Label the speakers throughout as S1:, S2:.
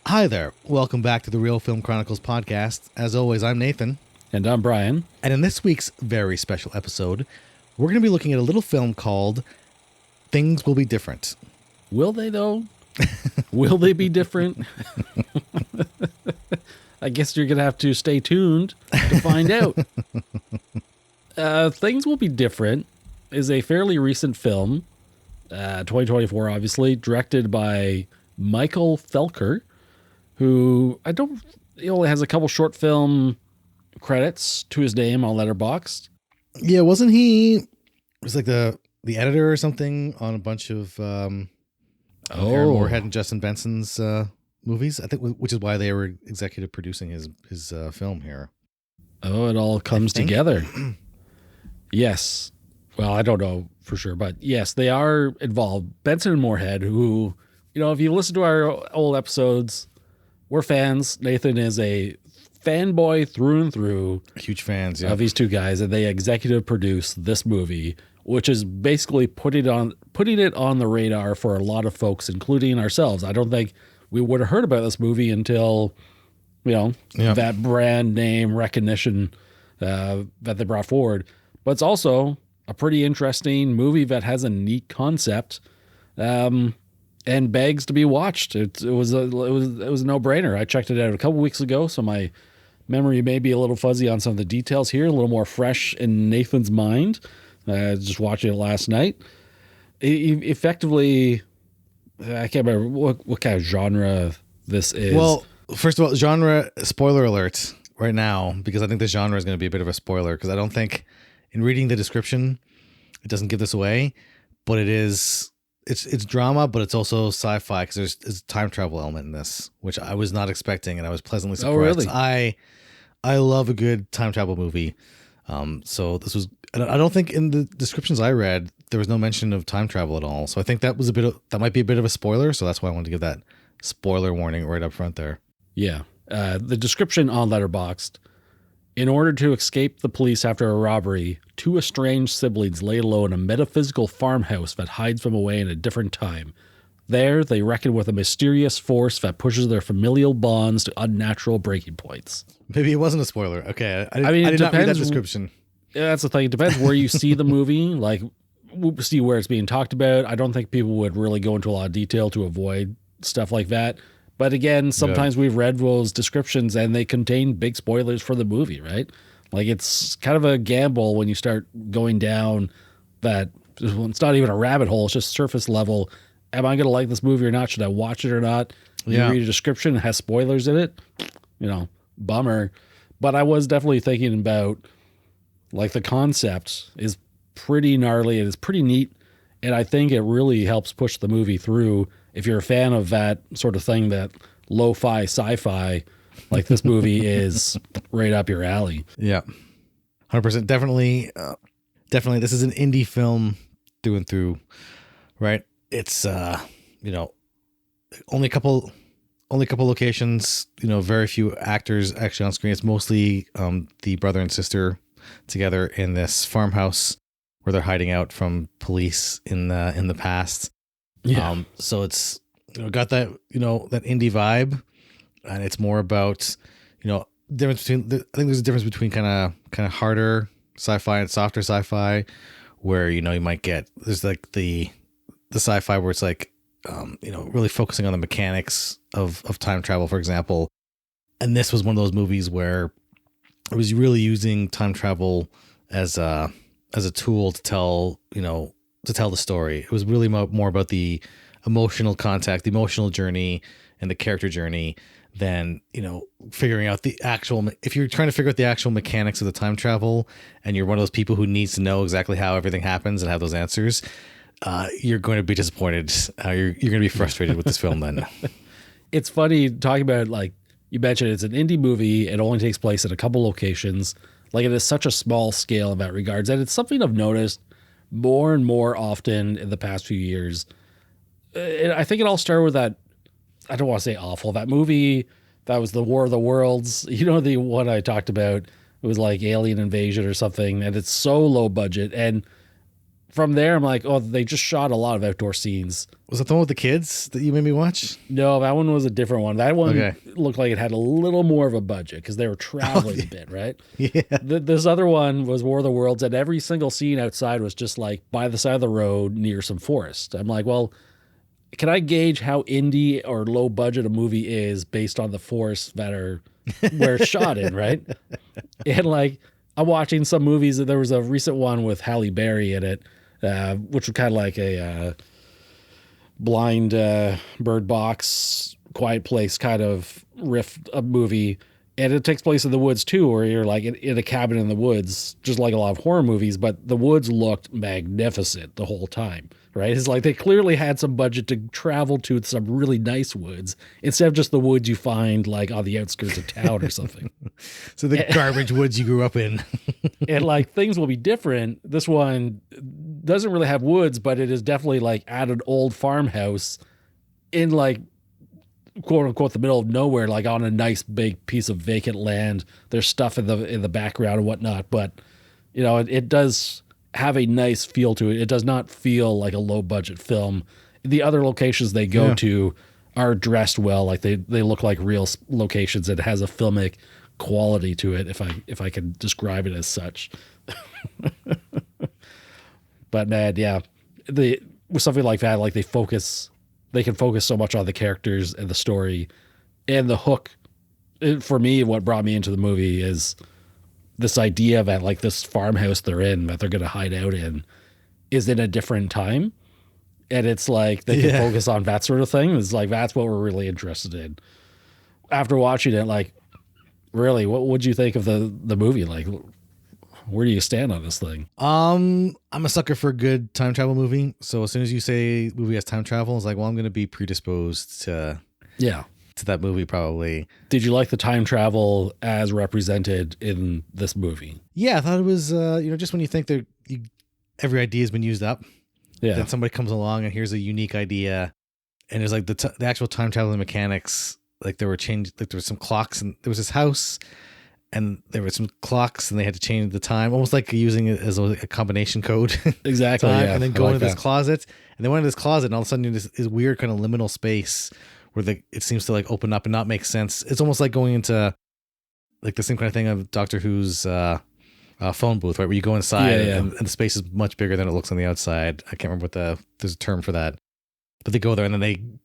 S1: Hi there. Welcome back to the Real Film Chronicles podcast. As always, I'm Nathan.
S2: And I'm Brian.
S1: And in this week's very special episode, we're going to be looking at a little film called Things Will Be Different.
S2: Will they, though? Will they be different? I guess you're going to have to stay tuned to find out. Things Will Be Different is a fairly recent film, 2024, obviously, directed by Michael Felker, who he only has a couple short film credits to his name on Letterboxd.
S1: Yeah, wasn't he? Was like the editor or something on a bunch of Aaron Moorhead and Justin Benson's movies. I think, which is why they were executive producing his film here.
S2: Oh, it all comes together. Yes. Well, I don't know for sure, but yes, they are involved. Benson and Moorhead, who, if you listen to our old episodes, we're fans. Nathan is a fanboy through and through.
S1: Huge fans,
S2: of these two guys, and they executive produce this movie, which is basically putting it on the radar for a lot of folks, including ourselves. I don't think we would have heard about this movie until, that brand name recognition that they brought forward. But it's also a pretty interesting movie that has a neat concept, and begs to be watched. It was a no-brainer. I checked it out a couple weeks ago, so my memory may be a little fuzzy on some of the details here, a little more fresh in Nathan's mind. Just watching it last night. Effectively, I can't remember what kind of genre this is.
S1: Well, first of all, genre, spoiler alert right now, because I think the genre is going to be a bit of a spoiler, because I don't think, in reading the description, it doesn't give this away, but it's drama, but it's also sci-fi, because there's a time travel element in this, which I was not expecting, and I was pleasantly surprised.
S2: Oh, really?
S1: I love a good time travel movie. So this was, I don't think in the descriptions I read, there was no mention of time travel at all. So I think that might be a bit of a spoiler. So that's why I wanted to give that spoiler warning right up front there.
S2: Yeah. The description on Letterboxd: in order to escape the police after a robbery, two estranged siblings lay low in a metaphysical farmhouse that hides them away in a different time. There, they reckon with a mysterious force that pushes their familial bonds to unnatural breaking points.
S1: Maybe it wasn't a spoiler. Okay. I did not read that description.
S2: Yeah, that's the thing. It depends where you see the movie, like see where it's being talked about. I don't think people would really go into a lot of detail to avoid stuff like that. But again, sometimes we've read those descriptions and they contain big spoilers for the movie, right? Like, it's kind of a gamble when you start going down that. It's not even a rabbit hole. It's just surface level. Am I going to like this movie or not? Should I watch it or not? You read a description, it has spoilers in it. Bummer. But I was definitely thinking about, like, the concept is pretty gnarly and it's pretty neat. And I think it really helps push the movie through. If you're a fan of that sort of thing, that lo-fi sci-fi, like, this movie is right up your alley.
S1: Yeah. 100%. Definitely. This is an indie film through and through, right? It's, only a couple locations, very few actors actually on screen. It's mostly the brother and sister together in this farmhouse where they're hiding out from police in the past.
S2: Yeah.
S1: So it's got that that indie vibe, and it's more about difference between. I think there's a difference between kind of harder sci-fi and softer sci-fi, where you might get there's like the sci-fi where it's like really focusing on the mechanics of time travel, for example. And this was one of those movies where it was really using time travel as a tool to tell the story. It was really more about the emotional contact, the emotional journey, and the character journey than figuring out the actual. If you're trying to figure out the actual mechanics of the time travel, and you're one of those people who needs to know exactly how everything happens and have those answers, you're going to be disappointed. You're going to be frustrated with this film then.
S2: It's funny talking about, like you mentioned, it's an indie movie. It only takes place in a couple locations. Like, it is such a small scale in that regards. And it's something I've noticed more and more often in the past few years. I think it all started with that, I don't want to say awful, that movie that was the War of the Worlds. The one I talked about, it was like Alien Invasion or something. And it's so low budget. And from there, I'm like, oh, they just shot a lot of outdoor scenes.
S1: Was that the one with the kids that you made me watch?
S2: No, that one was a different one. That one
S1: Okay.
S2: looked like it had a little more of a budget because they were traveling a bit, right?
S1: Yeah.
S2: This other one was War of the Worlds, and every single scene outside was just like by the side of the road near some forest. I'm like, well, can I gauge how indie or low budget a movie is based on the forests that are where it's shot in, right? And like, I'm watching some movies. There was a recent one with Halle Berry in it, which was kind of like a blind Bird Box, Quiet Place kind of riff of movie. And it takes place in the woods too, where you're like in a cabin in the woods, just like a lot of horror movies, but the woods looked magnificent the whole time, right? It's like they clearly had some budget to travel to some really nice woods instead of just the woods you find like on the outskirts of town or something.
S1: So the garbage woods you grew up in.
S2: And like things will be different. This one doesn't really have woods, but it is definitely like at an old farmhouse in like quote unquote the middle of nowhere, like on a nice big piece of vacant land. There's stuff in the background and whatnot, but you know, it does have a nice feel to it. It does not feel like a low budget film. The other locations they go to are dressed well, like they look like real locations. It has a filmic quality to it, if I can describe it as such. But man, yeah, with something like that, like they can focus so much on the characters and the story and the hook. For me, what brought me into the movie is this idea that like this farmhouse they're in, that they're going to hide out in, is in a different time. And it's like they can focus on that sort of thing. It's like, that's what we're really interested in. After watching it, like, really, what would you think of the movie? Like, where do you stand on this thing?
S1: I'm a sucker for a good time travel movie. So as soon as you say movie has time travel, it's like, well, I'm going to be predisposed to that movie probably.
S2: Did you like the time travel as represented in this movie?
S1: Yeah, I thought it was, just when you think that every idea has been used up, then somebody comes along and here's a unique idea, and there's like the actual time traveling mechanics. Like there were some clocks, and there was this house, and there were some clocks, and they had to change the time, almost like using it as a combination code.
S2: Exactly.
S1: Yeah, and then go into this closet, and they went into this closet, and all of a sudden this weird kind of liminal space where it seems to like open up and not make sense. It's almost like going into like the same kind of thing of Doctor Who's phone booth, right? Where you go inside and the space is much bigger than it looks on the outside. I can't remember there's a term for that, but they go there and then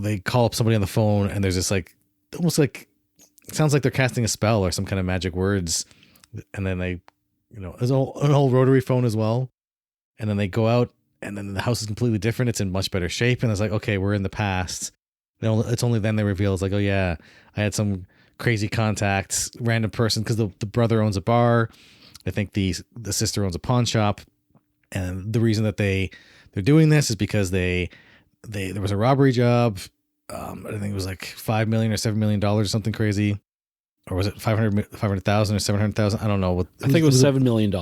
S1: they call up somebody on the phone, and there's this like almost like it sounds like they're casting a spell or some kind of magic words, and then they there's an old rotary phone as well, and then they go out, and then the house is completely different. It's in much better shape, and it's like, okay, we're in the past. It's only then they reveal it's like, oh yeah, I had some crazy contact, random person, because the brother owns a bar. I think the sister owns a pawn shop, and the reason that they're doing this is because there was a robbery job. I think it was like $5 million or $7 million or something crazy, or was it 500,000 or 700,000? I don't know.
S2: I think it was $7 million.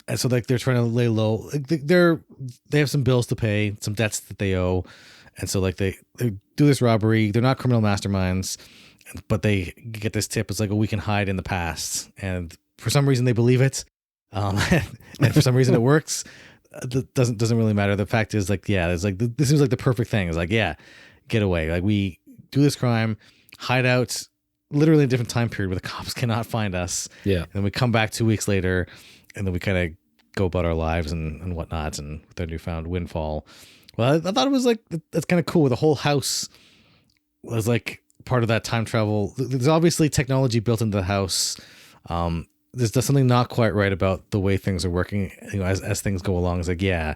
S1: And so like they're trying to lay low. Like they have some bills to pay, some debts that they owe, and so like they do this robbery. They're not criminal masterminds, but they get this tip. It's like, oh, we can hide in the past, and for some reason they believe it, and for some reason it works. That doesn't really matter. The fact is, like, yeah, it's like this seems like the perfect thing. It's like, yeah, get away. Like, we do this crime, hide out, literally in a different time period where the cops cannot find us.
S2: Yeah,
S1: and we come back 2 weeks later, and then we kind of go about our lives and whatnot, and with their newfound windfall. Well, I thought it was like, that's kind of cool. The whole house was like part of that time travel. There's obviously technology built into the house. There's something not quite right about the way things are working, as things go along. It's like, yeah,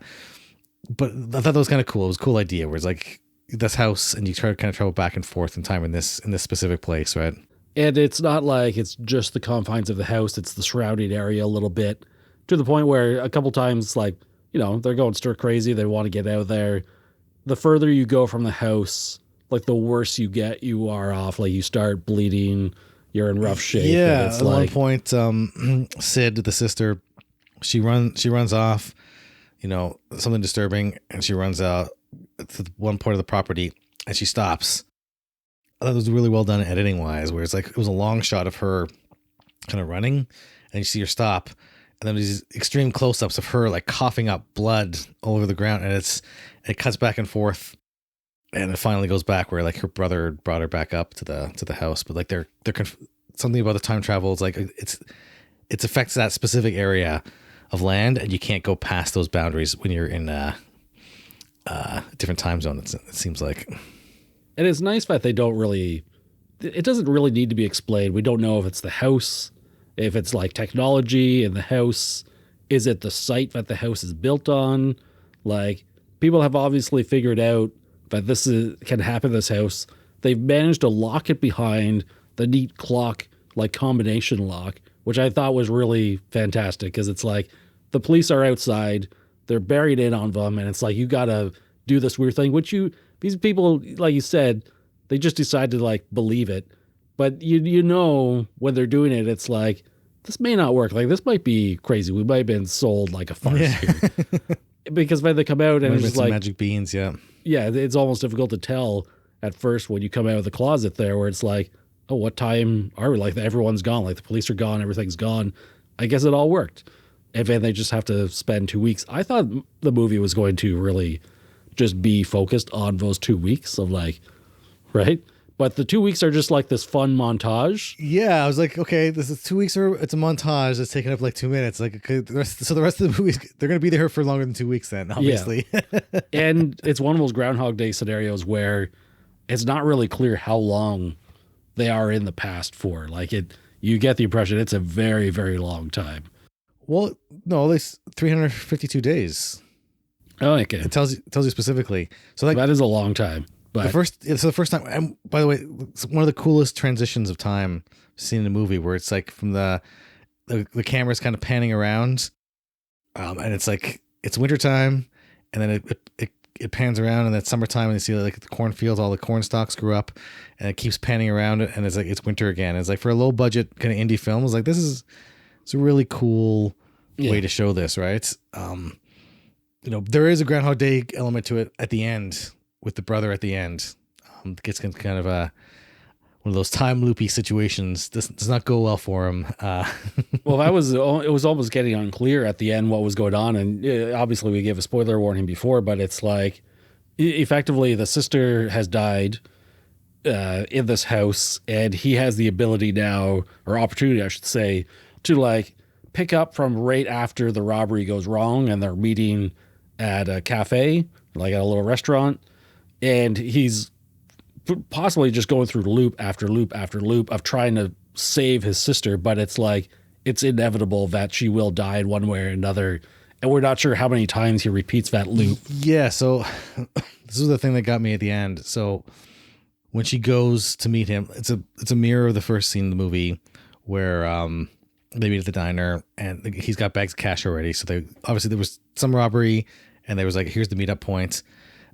S1: but I thought that was kind of cool. It was a cool idea where it's like this house, and you try to kind of travel back and forth in time in this specific place, right?
S2: And it's not like it's just the confines of the house. It's the surrounding area a little bit, to the point where a couple times, like, they're going stir crazy. They want to get out of there. The further you go from the house, like the worse you are off. Like you start bleeding. You're in rough shape.
S1: Yeah. At one point, Sid, the sister, she runs off, something disturbing, and she runs out to one point of the property, and she stops. I thought it was really well done editing wise, where it's like, it was a long shot of her kind of running, and you see her stop. and then these extreme close-ups of her like coughing up blood all over the ground, and it cuts back and forth, and it finally goes back where like her brother brought her back up to the house, but like they're something about the time travel. It's like it affects that specific area of land, and you can't go past those boundaries when you're in a different time zone. It seems like,
S2: and it's nice that they don't really. It doesn't really need to be explained. We don't know if it's the house, if it's like technology in the house. Is it the site that the house is built on? Like, people have obviously figured out that can happen in this house. They've managed to lock it behind the neat clock, like combination lock, which I thought was really fantastic, because it's like the police are outside, they're buried in on them, and it's like you got to do this weird thing, these people, like you said, they just decide to like believe it. But you know when they're doing it, it's like, this may not work. Like, this might be crazy. We might have been sold like a farce here. Because when they come out and it's just like
S1: magic beans, yeah,
S2: it's almost difficult to tell at first when you come out of the closet there, where it's like, oh, what time are we? Like, everyone's gone. Like, the police are gone. Everything's gone. I guess it all worked. And then they just have to spend 2 weeks. I thought the movie was going to really just be focused on those 2 weeks of like, right? But the 2 weeks are just like this fun montage.
S1: Yeah, I was like, okay, this is 2 weeks, or it's a montage that's taking up like 2 minutes. Like, okay, the rest of the movie, they're going to be there for longer than 2 weeks then, obviously.
S2: Yeah. And it's one of those Groundhog Day scenarios where it's not really clear how long they are in the past for. Like, you get the impression it's a very, very long time.
S1: Well, no, it's 352 days.
S2: Oh, okay.
S1: It tells you specifically. So like,
S2: that is a long time. But
S1: the first time, and by the way, it's one of the coolest transitions of time seen in a movie, where it's like from the camera's kind of panning around, and it's like it's wintertime, and then it pans around, and it's summertime, and you see like the cornfields, all the corn stalks grew up, and it keeps panning around, and it's like it's winter again. It's like, for a low budget kind of indie film, it's like it's a really cool way to show this, right? There is a Groundhog Day element to it at the end, with the brother at the end. It gets kind of one of those time loopy situations. Does not go well for him.
S2: Well, it was almost getting unclear at the end what was going on, and obviously we gave a spoiler warning before, but it's like, effectively the sister has died in this house, and he has the ability now, or opportunity I should say, to like pick up from right after the robbery goes wrong, and they're meeting at a cafe, like at a little restaurant. And he's possibly just going through loop after loop after loop of trying to save his sister, but it's like, it's inevitable that she will die in one way or another. And we're not sure how many times he repeats that loop.
S1: Yeah, so this is the thing that got me at the end. So when she goes to meet him, it's a mirror of the first scene in the movie, where they meet at the diner, and he's got bags of cash already. So there was some robbery, and there was like, here's the meetup point.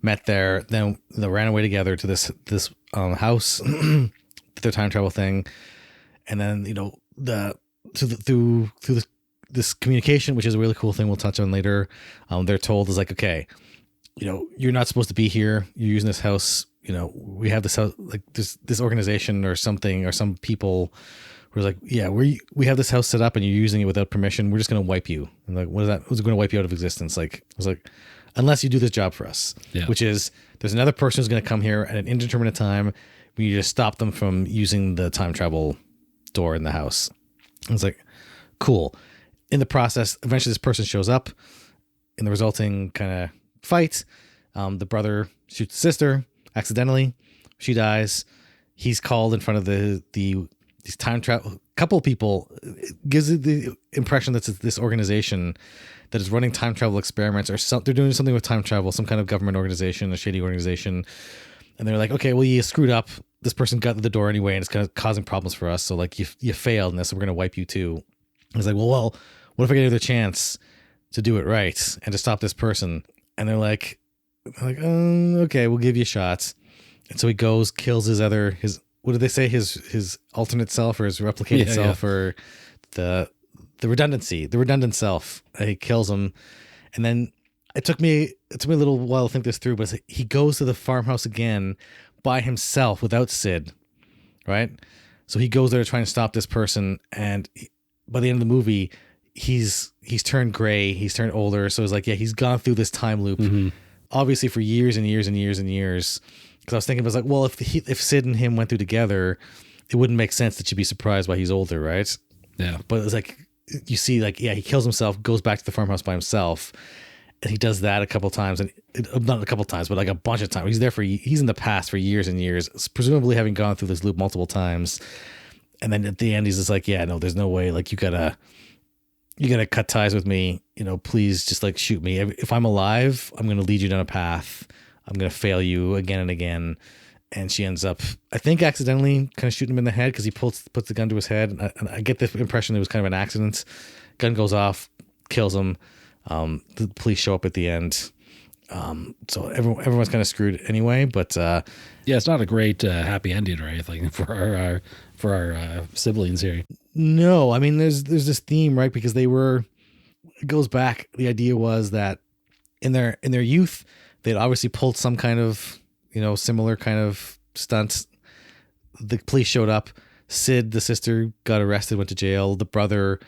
S1: Met there, then they ran away together to this house, their time travel thing, and then through this communication, which is a really cool thing we'll touch on later. They're told is like, okay, you're not supposed to be here. You're using this house. We have this house, like this organization or something, or some people who are like, yeah, we have this house set up, and you're using it without permission. We're just gonna wipe you. And like, what is that? Who's going to wipe you out of existence? Like, I was like, unless you do this job for us, which is, there's another person who's going to come here at an indeterminate time. We need to stop them from using the time travel door in the house. I was like, cool. In the process, eventually this person shows up. In the resulting kind of fight, the brother shoots the sister accidentally. She dies. He's called in front of these time travel couple of people. It gives it the impression that it's this organization that is running time travel experiments, or they're doing something with time travel, some kind of government organization, a shady organization. And they're like, okay, well, you screwed up. This person got to the door anyway, and it's kind of causing problems for us. So like, you failed in this, so we're going to wipe you too. And it's like, well, what if I get another chance to do it right and to stop this person? And they're like, okay, we'll give you a shot. And so he goes, kills his what did they say? His alternate self, or his replicated self, or the redundant self. He kills him. And then it took me a little while to think this through, but he goes to the farmhouse again by himself without Sid, right? So he goes there trying to stop this person, and by the end of the movie, he's turned gray, he's turned older. So it's like, yeah, he's gone through this time loop, obviously for years and years and years and years. Because I was thinking, I was like, well, if Sid and him went through together, it wouldn't make sense that you'd be surprised why he's older, right?
S2: Yeah.
S1: But it's like, you see, like, yeah, he kills himself, goes back to the farmhouse by himself, and he does that a couple times, and not a couple times, but like a bunch of times. He's in the past for years and years, presumably having gone through this loop multiple times. And then at the end, he's just like, yeah, no, there's no way. Like, you gotta cut ties with me. You know, please just like shoot me. If I'm alive, I'm gonna lead you down a path. I'm gonna fail you again and again. And she ends up, I think, accidentally kind of shooting him in the head because he puts the gun to his head. And I get the impression it was kind of an accident. Gun goes off, kills him. The police show up at the end. So everyone's kind of screwed anyway. But yeah,
S2: it's not a great happy ending or anything for our siblings here.
S1: No, I mean, there's this theme, right? Because it goes back. The idea was that in their youth, they'd obviously pulled some kind of, you know, similar kind of stunts. The police showed up. Sid, the sister, got arrested, went to jail. The brother,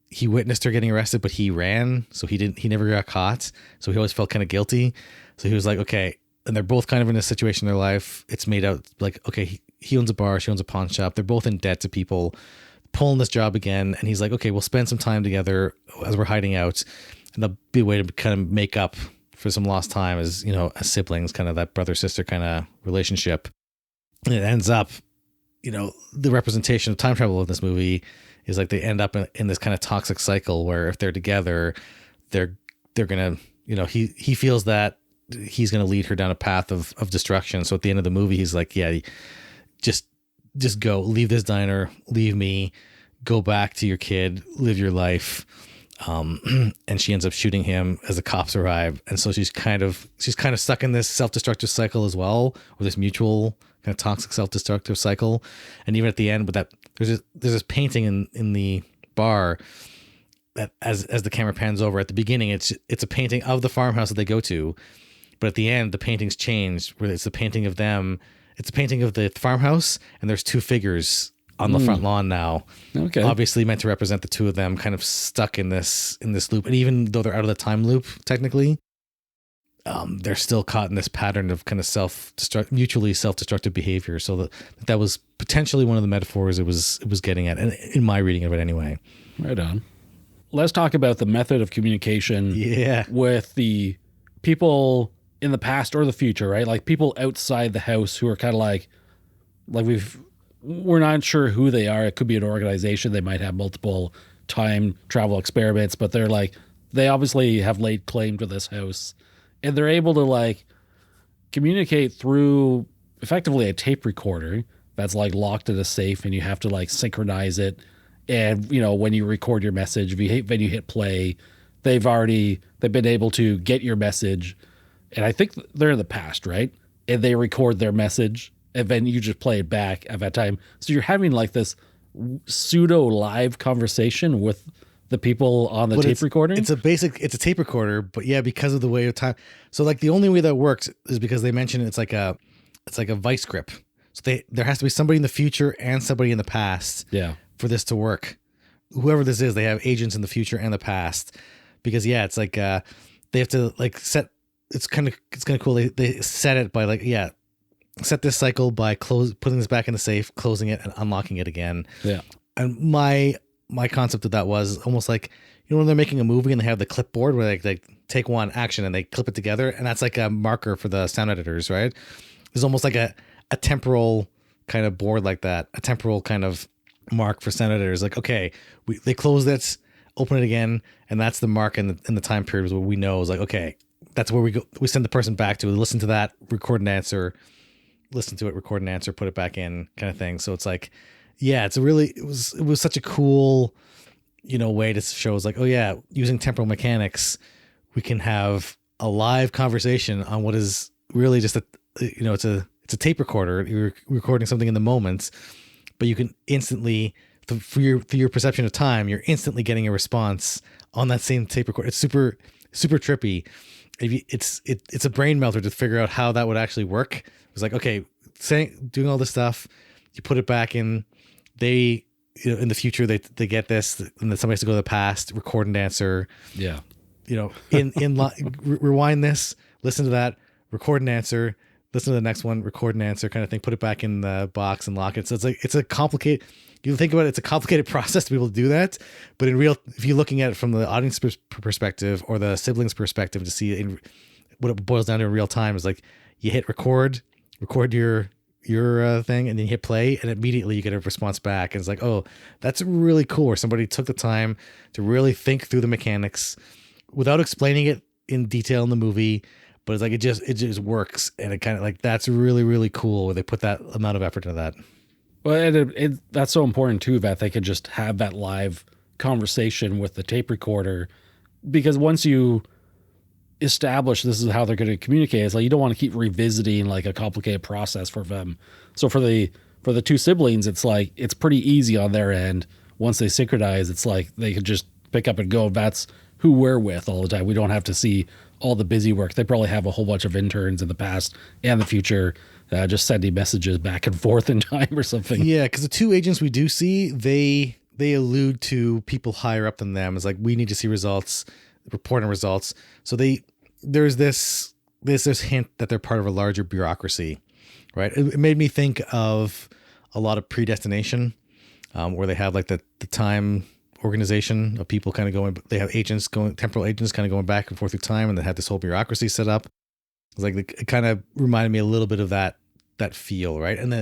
S1: he witnessed her getting arrested, but he ran, so he never got caught. So he always felt kind of guilty. So he was like, okay, and they're both kind of in a situation in their life. It's made out like, okay, he owns a bar, she owns a pawn shop. They're both in debt to people, pulling this job again. And he's like, okay, we'll spend some time together as we're hiding out, and that'll be a way to kind of make up for some lost time as, you know, as siblings, kind of that brother-sister kind of relationship. And it ends up, you know, the representation of time travel in this movie is like they end up in this kind of toxic cycle where if they're together, they're going to, you know, he feels that he's going to lead her down a path of destruction. So at the end of the movie, he's like, yeah, just go, leave this diner, leave me, go back to your kid, live your life. And she ends up shooting him as the cops arrive. And so she's kind of stuck in this self-destructive cycle as well, or this mutual kind of toxic self-destructive cycle. And even at the end, with that, there's this painting in the bar that as the camera pans over. At the beginning, it's a painting of the farmhouse that they go to, but at the end, the painting's changed, where it's a painting of them. It's a painting of the farmhouse, and there's two figures on the front lawn now. Okay. Obviously meant to represent the two of them kind of stuck in this loop. And even though they're out of the time loop, technically, they're still caught in this pattern of kind of mutually self-destructive behavior. So that was potentially one of the metaphors it was getting at, and in my reading of it anyway.
S2: Right on. Let's talk about the method of communication with the people in the past or the future, right? Like people outside the house who are kind of like we're not sure who they are. It could be an organization. They might have multiple time travel experiments, but they obviously have laid claim to this house, and they're able to like communicate through effectively a tape recorder that's like locked in a safe, and you have to like synchronize it. And, you know, when you record your message, when you hit play, they've been able to get your message. And I think they're in the past, right? And they record their message, and then you just play it back at that time. So you're having like this pseudo live conversation with the people on the tape recording.
S1: It's a tape recorder, but yeah, because of the way of time. So like the only way that works is because they mention it's like a vice grip. So there has to be somebody in the future and somebody in the past. Yeah. For this to work. Whoever this is, they have agents in the future and the past. Because yeah, it's like they have to like set. It's kind of cool. They set it by like, yeah, set this cycle by putting this back in the safe, closing it, and unlocking it again. Yeah. And my concept of that was almost like, you know, when they're making a movie and they have the clipboard where they take one action and they clip it together, and that's like a marker for the sound editors, right? There's almost like a temporal kind of board like that, a temporal kind of mark for sound editors. Like, okay, they close this, open it again, and that's the mark in the time period where we know is like, okay, that's where we go. We send the person back to listen to that, record an answer, listen to it, record an answer, put it back in, kind of thing. So it's like, yeah, it was such a cool, you know, way to show us like, oh yeah, using temporal mechanics, we can have a live conversation on what is really just it's a tape recorder. You're recording something in the moment, but you can instantly, through your perception of time, you're instantly getting a response on that same tape recorder. It's super, super trippy. It's a brain melter to figure out how that would actually work. It was like, okay, doing all this stuff, you put it back in, they in the future they get this, and then somebody has to go to the past, record and answer.
S2: Yeah.
S1: Rewind this, listen to that, record and answer, listen to the next one, record and answer, kind of thing. Put it back in the box and lock it. So it's a complicated. You think about it, it's a complicated process to be able to do that. But if you're looking at it from the audience perspective or the siblings' perspective, to see it what it boils down to in real time is like you hit record your thing, and then you hit play, and immediately you get a response back. And it's like, oh, that's really cool. Where somebody took the time to really think through the mechanics without explaining it in detail in the movie. But it's like it just works, and it kind of like that's really, really cool where they put that amount of effort into that.
S2: Well, and that's so important too, that they could just have that live conversation with the tape recorder, because once you establish this is how they're going to communicate, it's like you don't want to keep revisiting like a complicated process for them. So for the two siblings, it's like it's pretty easy on their end. Once they synchronize, it's like they could just pick up and go. That's who we're with all the time. We don't have to see all the busy work. They probably have a whole bunch of interns in the past and the future just sending messages back and forth in time or something.
S1: Yeah, because the two agents we do see, they allude to people higher up than them. It's like, we need to see results, reporting results. So there's this hint that they're part of a larger bureaucracy, right? It made me think of a lot of Predestination, where they have like the time organization of people kind of going, they have temporal agents kind of going back and forth through time, and they have this whole bureaucracy set up. It's like, it kind of reminded me a little bit of that feel, right? And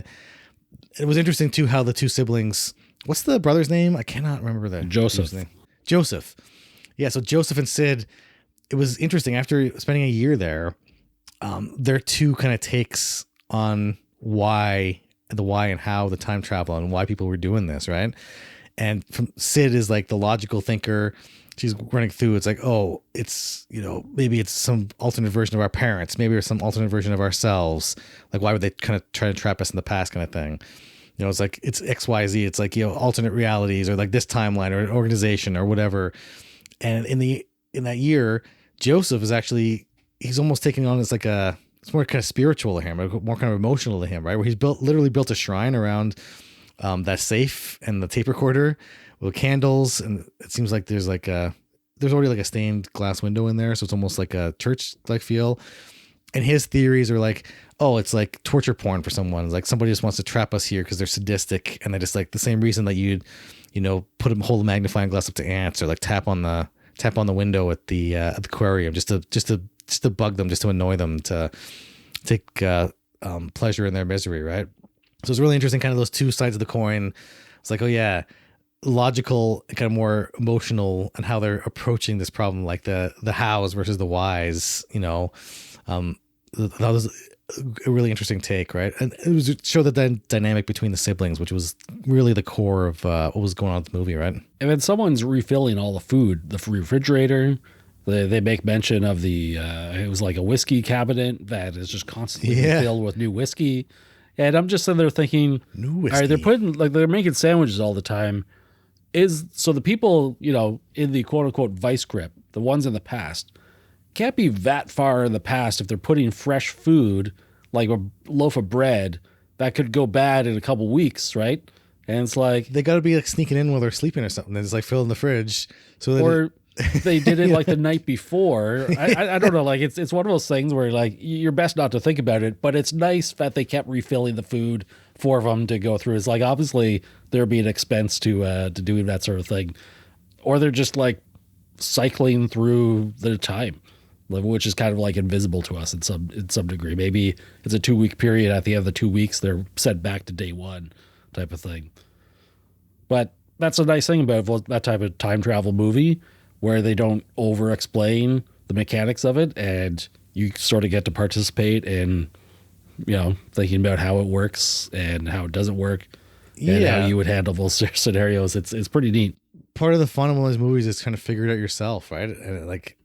S1: it was interesting too how the two siblings, what's the brother's name? I cannot remember the
S2: Joseph.
S1: name. Joseph. Yeah, so Joseph and Sid, it was interesting after spending a year there, their two kind of takes on why and how the time travel and why people were doing this, right? And from Sid is like the logical thinker. She's running through. It's like, oh, it's, maybe it's some alternate version of our parents. Maybe it's some alternate version of ourselves. Like, why would they kind of try to trap us in the past kind of thing? It's like, it's XYZ. It's like, alternate realities, or like this timeline or an organization or whatever. And in that year, Joseph is actually, he's almost taking on it's more kind of spiritual to him, or more kind of emotional to him, right? Where he's literally built a shrine around that safe and the tape recorder with candles, and it seems like there's already like a stained glass window in there, so it's almost like a church like feel. And his theories are like, oh, it's like torture porn for someone. It's like somebody just wants to trap us here because they're sadistic, and they just like the same reason that you'd hold a magnifying glass up to ants, or like tap on the window at the aquarium just to bug them, just to annoy them, to take pleasure in their misery, right? So it's really interesting, kind of those two sides of the coin. It's like, oh yeah, logical, kind of more emotional, and how they're approaching this problem, like the hows versus the whys. That was a really interesting take, right? And it showed the dynamic between the siblings, which was really the core of what was going on in the movie, right?
S2: And then someone's refilling all the food, the refrigerator. They make mention of it was like a whiskey cabinet that is just constantly filled with new whiskey. And I'm just sitting there thinking,
S1: new whiskey.
S2: All right, they're making sandwiches all the time. So the people, in the quote unquote vice grip, the ones in the past, can't be that far in the past if they're putting fresh food, like a loaf of bread, that could go bad in a couple weeks, right? And it's like,
S1: they got to be like sneaking in while they're sleeping or something. They just like fill in the fridge.
S2: So they did it like the night before. I don't know. Like it's one of those things where like you're best not to think about it, but it's nice that they kept refilling the food for them to go through. It's like, obviously there'd be an expense to doing that sort of thing, or they're just like cycling through the time, which is kind of like invisible to us in some degree. Maybe it's a 2-week period. At the end of the 2 weeks, they're sent back to day one, type of thing. But that's a nice thing about that type of time travel movie, where they don't over explain the mechanics of it, and you sort of get to participate in, thinking about how it works and how it doesn't work, and how you would handle those scenarios. It's pretty neat.
S1: Part of the fun of one of those movies is kind of figure it out yourself, right? And like,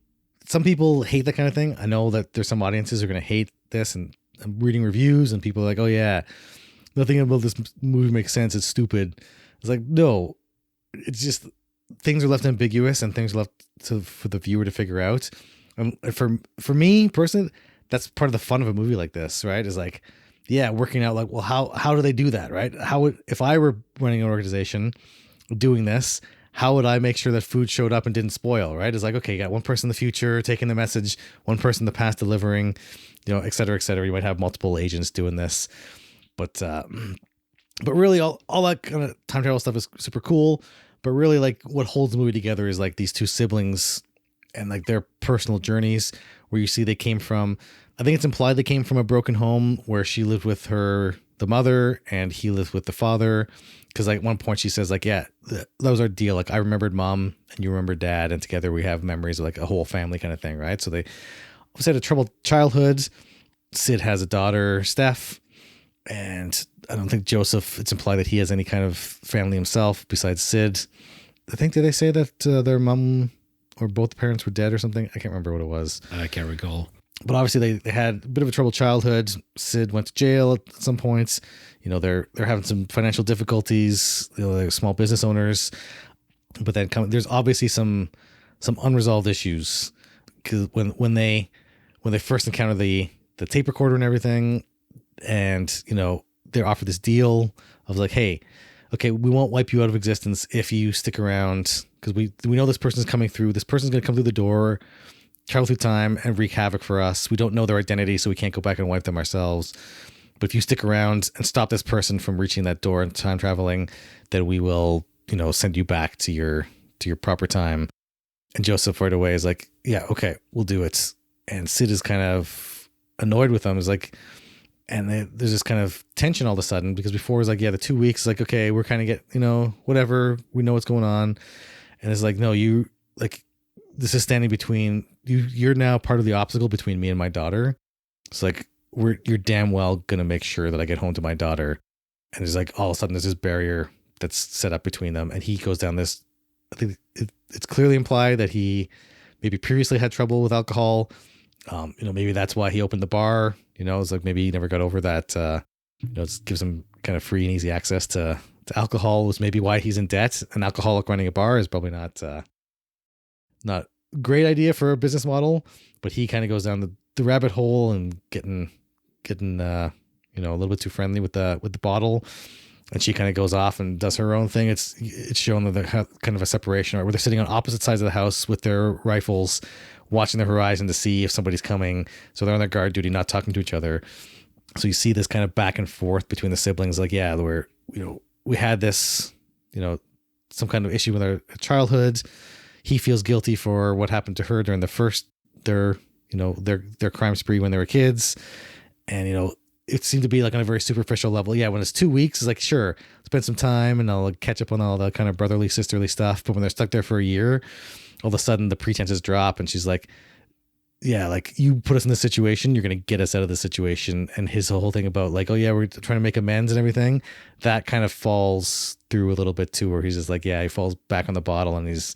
S1: some people hate that kind of thing. I know that there's some audiences who are going to hate this, and I'm reading reviews and people are like, oh yeah, nothing about this movie makes sense. It's stupid. It's like, no, it's just things are left ambiguous, and things are left for the viewer to figure out. And for me personally, that's part of the fun of a movie like this, right? Is like, working out like, well, how do they do that, right? How would, if I were running an organization doing this, how would I make sure that food showed up and didn't spoil, right? It's like, okay, you got one person in the future taking the message, one person in the past delivering, et cetera, et cetera. You might have multiple agents doing this, but really all that kind of time travel stuff is super cool. But really, like, what holds the movie together is like these two siblings and like their personal journeys, where you see they came from, I think it's implied they came from a broken home where she lived with the mother, and he lived with the father. Cause like at one point she says like, yeah, that was our deal. Like I remembered mom and you remember dad, and together we have memories of like a whole family kind of thing. Right. So they always had a troubled childhood. Sid has a daughter, Steph, and I don't think Joseph, it's implied that he has any kind of family himself besides Sid. I think, did they say that their mom or both parents were dead or something? I can't remember what it was.
S2: I can't recall.
S1: But obviously they had a bit of a troubled childhood. Sid went to jail at some points. They're having some financial difficulties. They're small business owners. But then there's obviously some unresolved issues, because when they first encounter the tape recorder and everything, and they're offered this deal of like, hey, okay, we won't wipe you out of existence if you stick around, because we know this person's coming through. This person's going to come through the door, travel through time, and wreak havoc for us. We don't know their identity, so we can't go back and wipe them ourselves. But if you stick around and stop this person from reaching that door and time traveling, then we will, send you back to your proper time. And Joseph right away is like, yeah, okay, we'll do it. And Sid is kind of annoyed with them. Is like, and there's this kind of tension all of a sudden, because before it was like, yeah, the 2 weeks is like, okay, we're kind of whatever, we know what's going on. And it's like, no, you like, this is standing between you. You're now part of the obstacle between me and my daughter. It's like, you're damn well going to make sure that I get home to my daughter. And it's like, all of a sudden there's this barrier that's set up between them. And he goes down this, I think it's clearly implied that he maybe previously had trouble with alcohol. Maybe that's why he opened the bar. It's like, maybe he never got over that. It gives him kind of free and easy access to alcohol. Was maybe why he's in debt. An alcoholic running a bar is probably not a great idea for a business model, but he kind of goes down the rabbit hole and getting a little bit too friendly with the bottle, and she kind of goes off and does her own thing. It's shown that they have kind of a separation, or where they're sitting on opposite sides of the house with their rifles, watching the horizon to see if somebody's coming. So they're on their guard duty, not talking to each other. So you see this kind of back and forth between the siblings. Like, yeah, where, we had this, some kind of issue with our childhood. He feels guilty for what happened to her during their crime spree when they were kids. And, it seemed to be like on a very superficial level. Yeah. When it's 2 weeks, it's like, sure, spend some time and I'll catch up on all the kind of brotherly, sisterly stuff. But when they're stuck there for a year, all of a sudden the pretenses drop, and she's like, yeah, like, you put us in this situation, you're going to get us out of this situation. And his whole thing about like, oh yeah, we're trying to make amends and everything, that kind of falls through a little bit too, where he's just like, yeah, he falls back on the bottle, and he's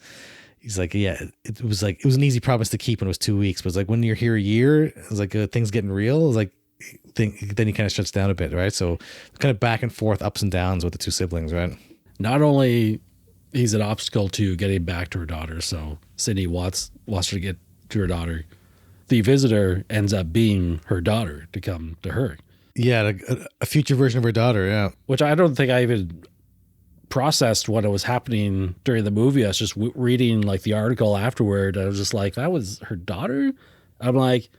S1: like, yeah, it was an easy promise to keep when it was 2 weeks. But it's like, when you're here a year, it's like, things getting real. It's like, then he kind of shuts down a bit, right? So kind of back and forth, ups and downs with the two siblings, right?
S2: Not only he's an obstacle to getting back to her daughter, so Sydney wants her to get to her daughter. The visitor ends up being her daughter to come to her.
S1: Yeah, a future version of her daughter, yeah.
S2: Which I don't think I even processed when it was happening during the movie. I was just reading like the article afterward. I was just like, that was her daughter? I'm like,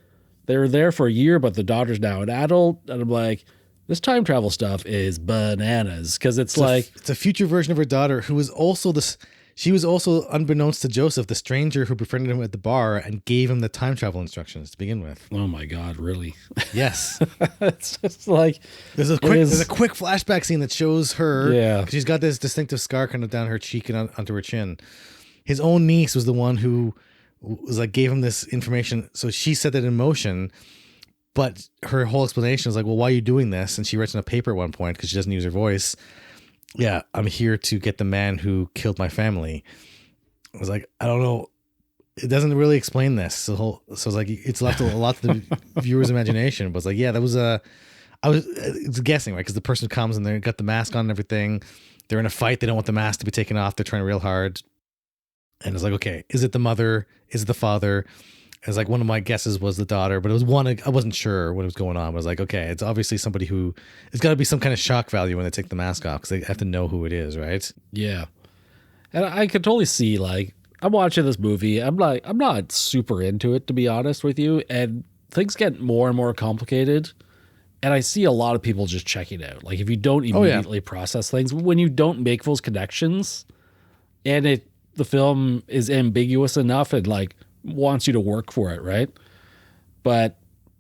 S2: they were there for a year, but the daughter's now an adult. And I'm like, this time travel stuff is bananas, because it's
S1: a future version of her daughter who was also she was also, unbeknownst to Joseph, the stranger who befriended him at the bar and gave him the time travel instructions to begin with.
S2: Oh my God, really?
S1: Yes.
S2: It's just like,
S1: there's a quick flashback scene that shows her. Yeah. 'Cause she's got this distinctive scar kind of down her cheek and onto her chin. His own niece was the one who was like, gave him this information. So she set that in motion, but her whole explanation is like, well, why are you doing this? And she writes on a paper at one point, because she doesn't use her voice. Yeah, I'm here to get the man who killed my family. I was like, I don't know. It doesn't really explain this. It's like, it's left a lot to the viewer's imagination. But it's like, yeah, it's guessing, right? Because the person comes and they got the mask on and everything. They're in a fight. They don't want the mask to be taken off. They're trying real hard. And it's like, okay, is it the mother? Is it the father? It's like one of my guesses was the daughter, but it was one I wasn't sure what was going on. I was like, okay, it's obviously somebody who it's got to be some kind of shock value when they take the mask off because they have to know who it is, right?
S2: Yeah. And I could totally see, like, I'm watching this movie. I'm not super into it, to be honest with you. And things get more and more complicated. And I see a lot of people just checking out. Like, if you don't immediately process things, when you don't make those connections, and the film is ambiguous enough and like wants you to work for it, right? But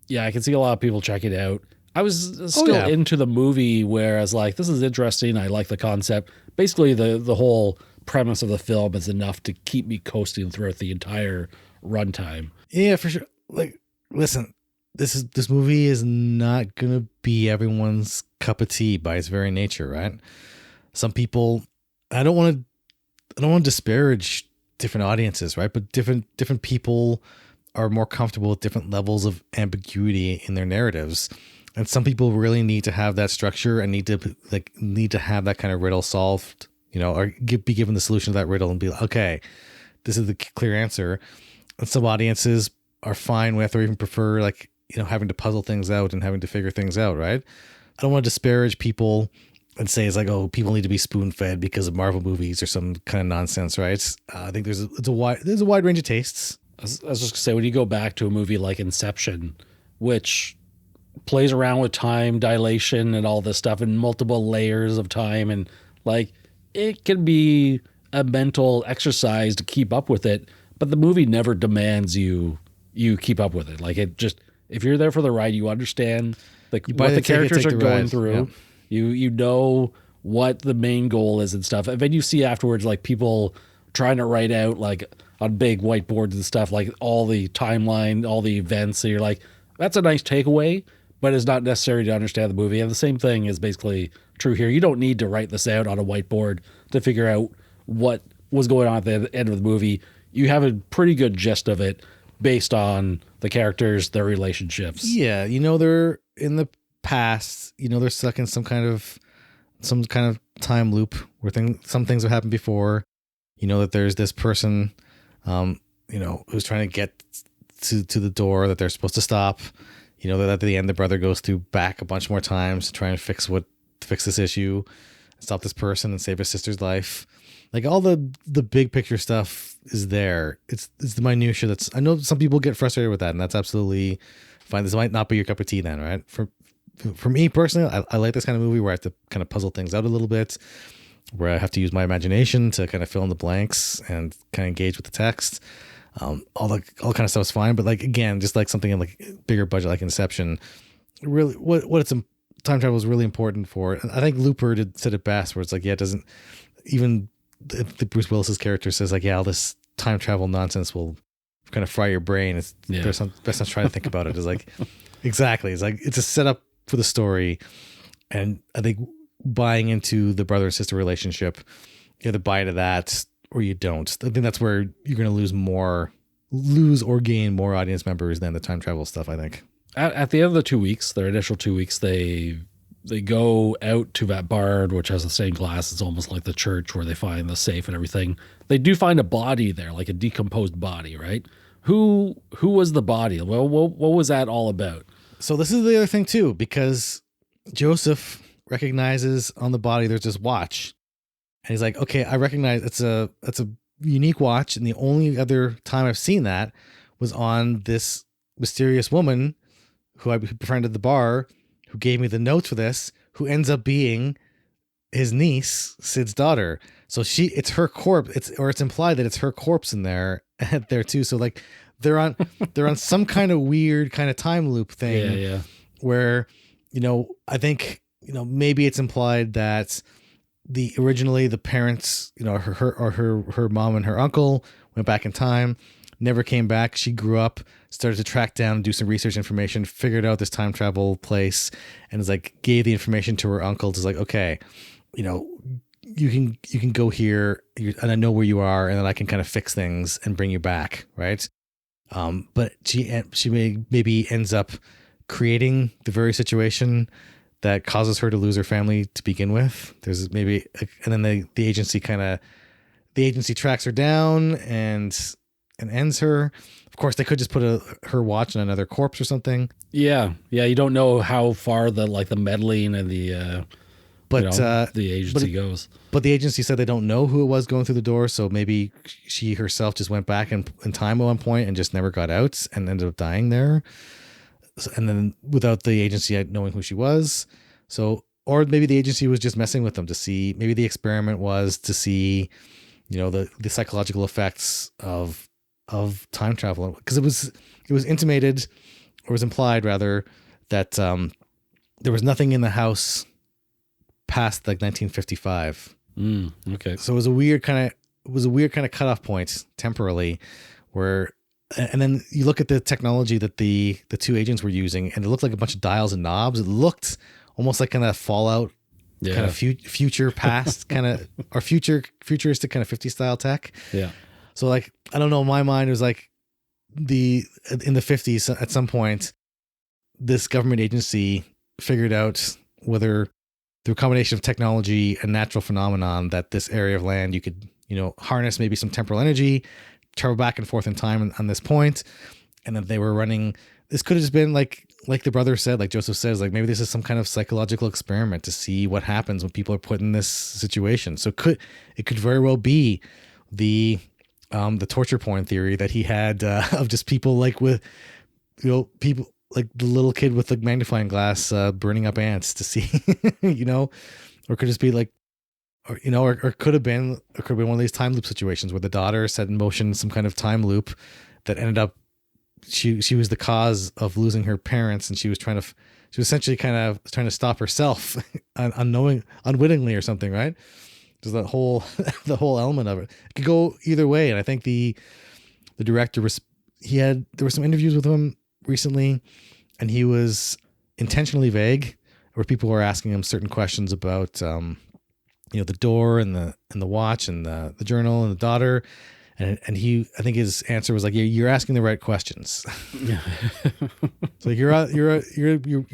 S2: yeah, I can see a lot of people check it out. I was still into the movie, whereas like, this is interesting. I like the concept. Basically, the whole premise of the film is enough to keep me coasting throughout the entire runtime.
S1: Yeah, for sure. Like, listen, this movie is not gonna be everyone's cup of tea by its very nature, right? Some people, I don't want to disparage different audiences, right? But different people are more comfortable with different levels of ambiguity in their narratives. And some people really need to have that structure and need to have that kind of riddle solved, or be given the solution to that riddle and be like, okay, this is the clear answer. And some audiences are fine with, or even prefer, like, having to puzzle things out and having to figure things out, right? I don't want to disparage people and say it's like, oh, people need to be spoon fed because of Marvel movies or some kind of nonsense, right? I think there's a wide range of tastes.
S2: I was just gonna say, when you go back to a movie like Inception, which plays around with time dilation and all this stuff and multiple layers of time, and like, it can be a mental exercise to keep up with it, but the movie never demands you keep up with it. Like, it just, if you're there for the ride, you understand what the characters are going through. Yeah. You know what the main goal is and stuff. And then you see afterwards, like, people trying to write out, like, on big whiteboards and stuff, like, all the timeline, all the events. So you're like, that's a nice takeaway, but it's not necessary to understand the movie. And the same thing is basically true here. You don't need to write this out on a whiteboard to figure out what was going on at the end of the movie. You have a pretty good gist of it based on the characters, their relationships.
S1: Yeah, they're in the past. They're stuck in some kind of time loop where some things have happened before. That there's this person, who's trying to get to the door that they're supposed to stop. That at the end the brother goes through back a bunch more times to try and fix this issue, stop this person and save his sister's life. Like, all the big picture stuff is there. It's the minutia that's, I know some people get frustrated with that, and that's absolutely fine. This might not be your cup of tea then, right? For me personally, I like this kind of movie where I have to kind of puzzle things out a little bit, where I have to use my imagination to kind of fill in the blanks and kind of engage with the text. All kind of stuff is fine, but like, again, just like something in like bigger budget like Inception, really what it's time travel is really important for. And I think Looper said it best, where it's like, yeah, it doesn't even the Bruce Willis's character says like, yeah, all this time travel nonsense will kind of fry your brain. It's best not try to think about it. It's like, exactly. It's like, it's a setup for the story. And I think buying into the brother and sister relationship, you either buy into that or you don't. I think that's where you're going to lose or gain more audience members than the time travel stuff, I think.
S2: At the end of the 2 weeks, their initial 2 weeks, they go out to that barn, which has the same glass. It's almost like the church where they find the safe and everything. They do find a body there, like a decomposed body, right? Who was the body? Well, what was that all about?
S1: So this is the other thing too, because Joseph recognizes on the body there's this watch, and he's like, okay, I recognize it's a unique watch, and the only other time I've seen that was on this mysterious woman who I befriended at the bar, who gave me the notes for this, who ends up being his niece, Sid's daughter. So it's her corpse. It's implied that it's her corpse in there too. So like they're on some kind of weird kind of time loop thing.
S2: Yeah.
S1: Where, I think, maybe it's implied that originally the parents, her mom and her uncle went back in time, never came back. She grew up, started to track down and do some research information, figured out this time travel place, and is like, gave the information to her uncle to like, okay, you can go here, and I know where you are, and then I can kind of fix things and bring you back, right? But she maybe ends up creating the very situation that causes her to lose her family to begin with. There's maybe, and then the agency tracks her down and ends her. of course, they could just put her watch on another corpse or something.
S2: Yeah. You don't know how far the meddling and the the agency goes.
S1: But the agency said they don't know who it was going through the door, so maybe she herself just went back in time at one point and just never got out and ended up dying there. And then without the agency knowing who she was. So, or maybe the agency was just messing with them to see, maybe the experiment was to see, the psychological effects of time travel. Because it was intimated, or was implied rather, that there was nothing in the house past 1955.
S2: Okay.
S1: So it was a weird kind of cutoff point temporally, where, and then you look at the technology that the two agents were using, and it looked like a bunch of dials and knobs. It looked almost like kind of Fallout, kind of future past kind of, or futuristic kind of 50 style tech.
S2: Yeah.
S1: So I don't know, in my mind it was like in the 50s at some point, this government agency figured out whether through a combination of technology and natural phenomenon that this area of land you could, harness maybe some temporal energy, travel back and forth in time on this point. And then they were running, this could have just been like the brother said, like Joseph says, like maybe this is some kind of psychological experiment to see what happens when people are put in this situation. So it could very well be the torture porn theory that he had of just people with, people like the little kid with the magnifying glass burning up ants to see, or could just be like, or could have been one of these time loop situations where the daughter set in motion some kind of time loop that ended up, she was the cause of losing her parents, and she was essentially kind of trying to stop herself unwittingly or something, right? Just that whole the whole element of it. It could go either way, and I think the director there were some interviews with him recently, and he was intentionally vague, where people were asking him certain questions about the door and the watch and the journal and the daughter, and I think his answer was like, you're asking the right questions. So you're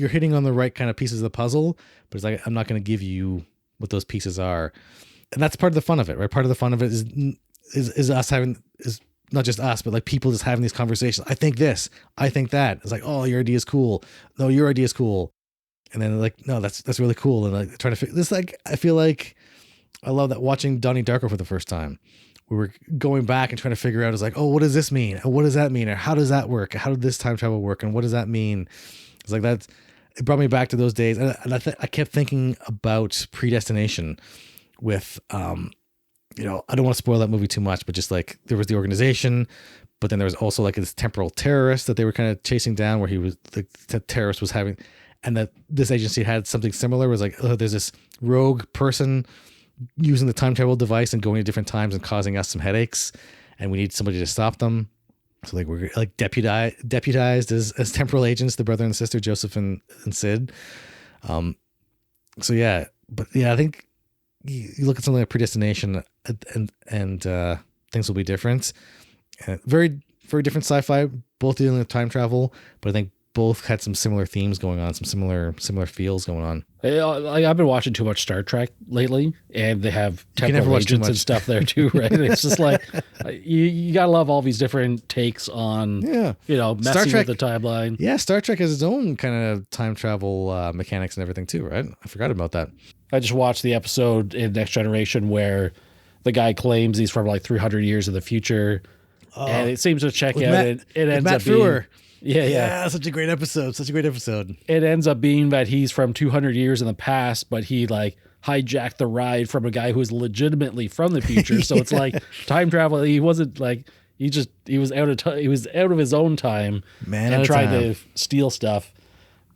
S1: hitting on the right kind of pieces of the puzzle, but it's like, I'm not going to give you what those pieces are. And that's part of the fun of it, right? Part of the fun of it is us having, is not just us, but like people just having these conversations. I think this, I think that. It's like, oh, your idea is cool. No, your idea is cool. And then like, no, that's really cool. And like trying to figure this, like, I feel like I love that watching Donnie Darko for the first time. We were going back and trying to figure out, it's like, oh, what does this mean? And what does that mean? Or how does that work? How did this time travel work? And what does that mean? It's like it brought me back to those days. And I kept thinking about Predestination with, I don't want to spoil that movie too much, but just like there was the organization, but then there was also like this temporal terrorist that they were kind of chasing down, where he was, the terrorist was having, and that this agency had something similar. It was like, oh, there's this rogue person using the time travel device and going to different times and causing us some headaches, and we need somebody to stop them. So like we're like deputized as temporal agents, the brother and sister, Joseph and Sid. So yeah, but yeah, I think you look at something like Predestination and things will be different. Very, very different sci-fi, both dealing with time travel, but I think both had some similar themes going on, some similar feels going on.
S2: I've been watching too much Star Trek lately, and they have temporal agents and stuff there too, right? It's just like you gotta love all these different takes on, messing Star Trek, with the timeline.
S1: Yeah, Star Trek has its own kind of time travel mechanics and everything too, right? I forgot about that.
S2: I just watched the episode in Next Generation where the guy claims he's from like 300 years in the future, and it seems to check out. It ends up being. Yeah,
S1: such a great episode.
S2: It ends up being that he's from 200 years in the past, but he like hijacked the ride from a guy who is legitimately from the future. So it's like time travel. He wasn't like he was out of his own time, and tried to steal stuff.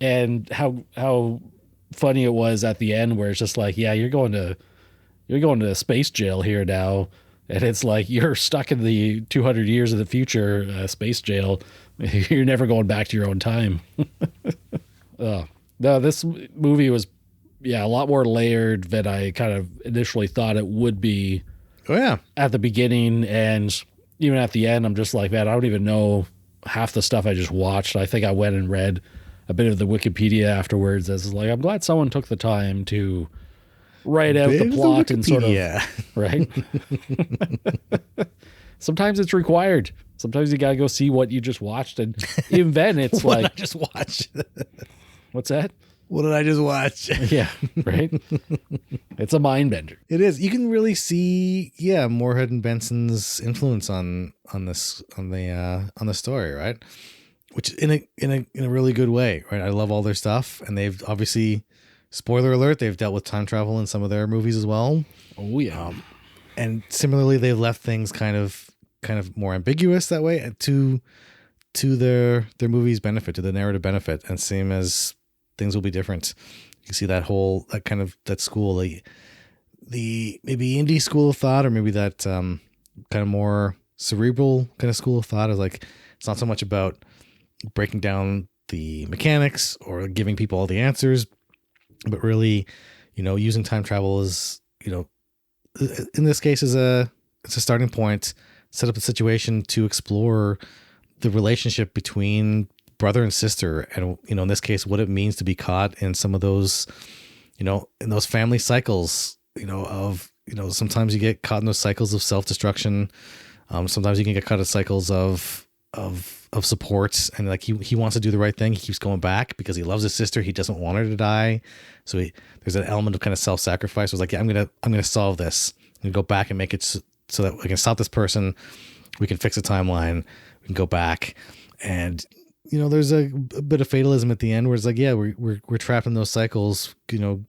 S2: And how funny it was at the end, where it's just like, yeah, you're going to space jail here now, and it's like you're stuck in the 200 years of the future space jail. You're never going back to your own time. No, this movie was, a lot more layered than I kind of initially thought it would be.
S1: Oh yeah.
S2: At the beginning, and even at the end, I'm just like, man, I don't even know half the stuff I just watched. I think I went and read a bit of the Wikipedia afterwards. As like, I'm glad someone took the time to write out the plot and sort of, right? sometimes it's required. Sometimes you got to go see what you just watched. And even then, it's
S1: What
S2: like,
S1: did I just watch?
S2: what's that?
S1: What did I just watch?
S2: Yeah, right. It's a mind bender.
S1: It is. You can really see, Moorhead and Benson's influence on the story, right? Which in a really good way, right? I love all their stuff, and they've obviously, spoiler alert, they've dealt with time travel in some of their movies as well.
S2: Oh yeah.
S1: And similarly, they've left things kind of more ambiguous that way to their movies' benefit, to the narrative benefit, and same as things will be different. You see that school, the maybe indie school of thought, or maybe that kind of more cerebral kind of school of thought is like, it's not so much about breaking down the mechanics or giving people all the answers, but really, using time travel as, in this case, it's a starting point, set up a situation to explore the relationship between brother and sister, and in this case, what it means to be caught in some of those, in those family cycles, of sometimes you get caught in those cycles of self-destruction. Sometimes you can get caught in cycles of support, and like he wants to do the right thing. He keeps going back because he loves his sister. He doesn't want her to die. So there's an element of kind of self-sacrifice. So it's like, I'm gonna solve this and go back and make it so that we can stop this person. We can fix a timeline. We can go back, and there's a bit of fatalism at the end where it's like, we're trapped in those cycles,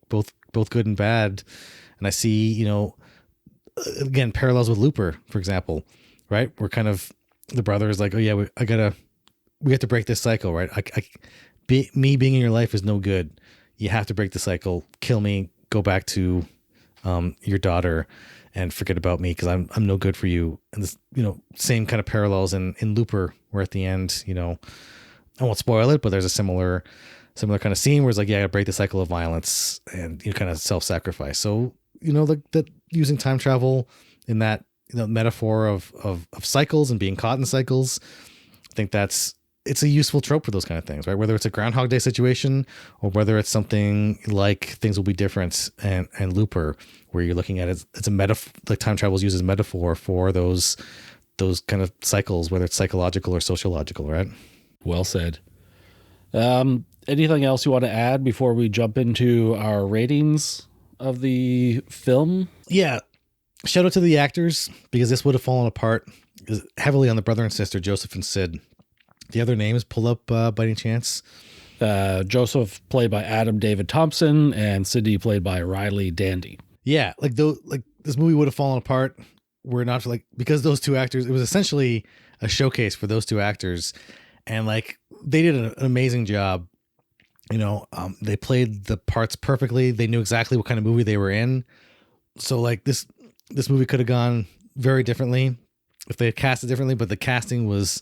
S1: both good and bad. And I see, again, parallels with Looper, for example, right? We're kind of, the brother is like, oh yeah, we have to break this cycle, right? Me being in your life is no good. You have to break the cycle. Kill me. Go back to your daughter and forget about me because I'm no good for you. And this, same kind of parallels in Looper, where at the end, I won't spoil it, but there's a similar kind of scene where it's like, I gotta break the cycle of violence and kind of self-sacrifice. So, that using time travel in that, metaphor of cycles and being caught in cycles, I think it's a useful trope for those kind of things, right? Whether it's a Groundhog Day situation or whether it's something like Things Will Be Different and Looper, where you're looking at it, it's a metaphor, like time travel is used as metaphor for those kind of cycles, whether it's psychological or sociological, right?
S2: Well said. Anything else you want to add before we jump into our ratings of the film?
S1: Yeah. Shout out to the actors, because this would have fallen apart heavily on the brother and sister, Joseph and Sid. The other names pull up by any chance?
S2: Joseph played by Adam David Thompson and Sidney played by Riley Dandy.
S1: Yeah. Like this movie would have fallen apart were not because those two actors, it was essentially a showcase for those two actors. And like, they did an amazing job. They played the parts perfectly. They knew exactly what kind of movie they were in. So like this movie could have gone very differently if they had cast it differently, but the casting was,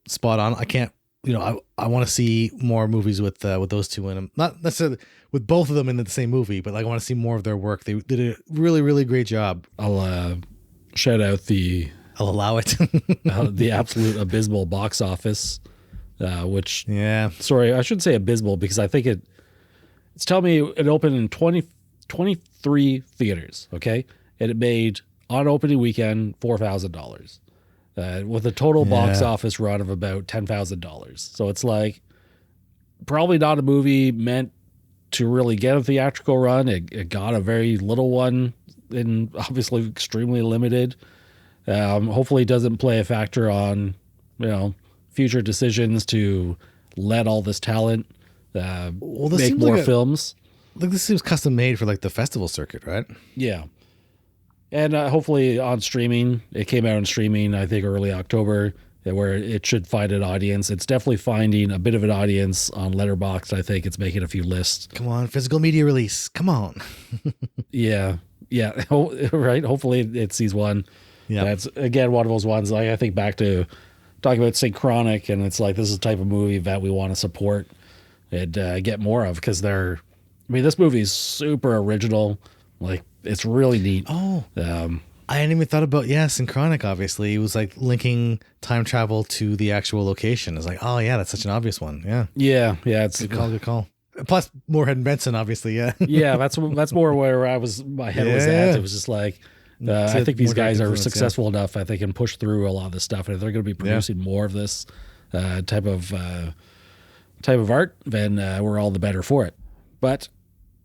S1: spot on. I can't, I want to see more movies with those two in them. Not necessarily with both of them in the same movie, but like, I want to see more of their work. They did a really, really great job.
S2: I'll shout out
S1: I'll allow it.
S2: The absolute abysmal box office, which,
S1: sorry,
S2: I shouldn't say abysmal, because I think it's telling me it opened in 23 theaters. Okay. And it made on opening weekend, $4,000, with a total box office run of about $10,000. So it's like, probably not a movie meant to really get a theatrical run. It got a very little one, and obviously extremely limited. Hopefully it doesn't play a factor on, future decisions to let all this talent make more films.
S1: Like, this seems custom made for like the festival circuit, right?
S2: Yeah. And hopefully on streaming. It came out on streaming, I think, early October, where it should find an audience. It's definitely finding a bit of an audience on Letterboxd. I think it's making a few lists.
S1: Come on, physical media release. Come on.
S2: Yeah. Right. Hopefully it sees one. Yeah. That's, again, one of those ones, like, I think back to talking about Synchronic, and it's like, this is the type of movie that we want to support and get more of, because this movie is super original. Like, it's really neat.
S1: Oh, I hadn't even thought about, Synchronic, obviously. It was like linking time travel to the actual location. It's like, oh yeah, that's such an obvious one. Yeah.
S2: Yeah. It's
S1: good call. Plus Moorhead and Benson, obviously. Yeah.
S2: Yeah. That's more where my head was at. It was just like, I think these guys are
S1: influence,
S2: successful enough that they can push through a lot of this stuff, and if they're going to be producing more of this type of art, then we're all the better for it. But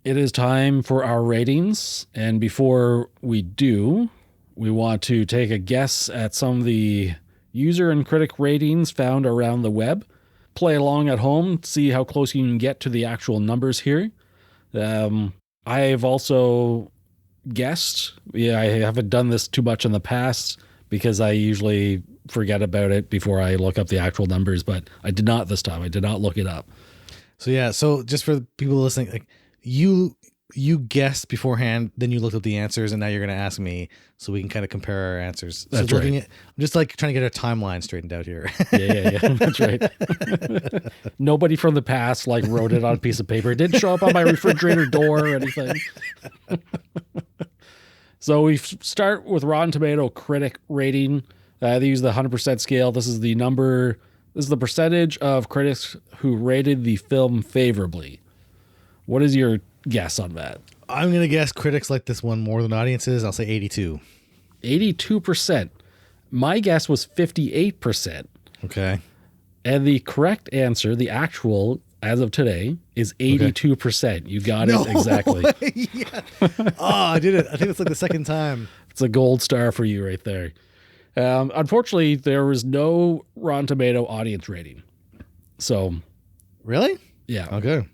S2: it is time for our ratings, and before we do, we want to take a guess at some of the user and critic ratings found around the web. Play along at home, see how close you can get to the actual numbers here. I've also guessed. Yeah, I haven't done this too much in the past because I usually forget about it before I look up the actual numbers, but I did not this time. I did not look it up.
S1: So yeah, so just for the people listening, like you guessed beforehand, then you looked up the answers, and now you're going to ask me so we can kind of compare our answers.
S2: That's
S1: so
S2: right.
S1: I'm just like trying to get our timeline straightened out here.
S2: Yeah. That's right. Nobody from the past like wrote it on a piece of paper. It didn't show up on my refrigerator door or anything. So we start with Rotten Tomato critic rating. They use the 100% scale. This is the percentage of critics who rated the film favorably. What is your guess on that?
S1: I'm going to guess critics like this one more than audiences. I'll say 82.
S2: 82%. My guess was 58%.
S1: Okay.
S2: And the correct answer, the actual, as of today, is 82%. Okay. You got it exactly.
S1: Yeah. Oh, I did it. I think it's like the second time.
S2: It's a gold star for you right there. Unfortunately, there was no Rotten Tomato audience rating. So.
S1: Really?
S2: Yeah.
S1: Okay.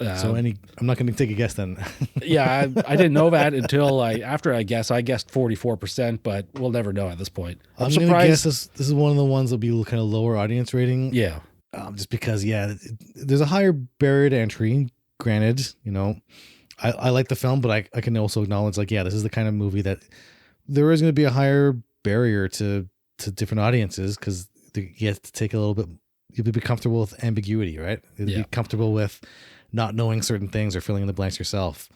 S1: So I'm not going to take a guess then.
S2: Yeah, I didn't know that until after I guessed 44%, but we'll never know at this point.
S1: I'm surprised. Guess this is one of the ones that'll be kind of lower audience rating.
S2: Yeah.
S1: Just because, there's a higher barrier to entry. Granted, I like the film, but I can also acknowledge this is the kind of movie that there is going to be a higher barrier to different audiences because you have to take a little bit. You'll be comfortable with ambiguity, right? You'll be comfortable with not knowing certain things or filling in the blanks yourself.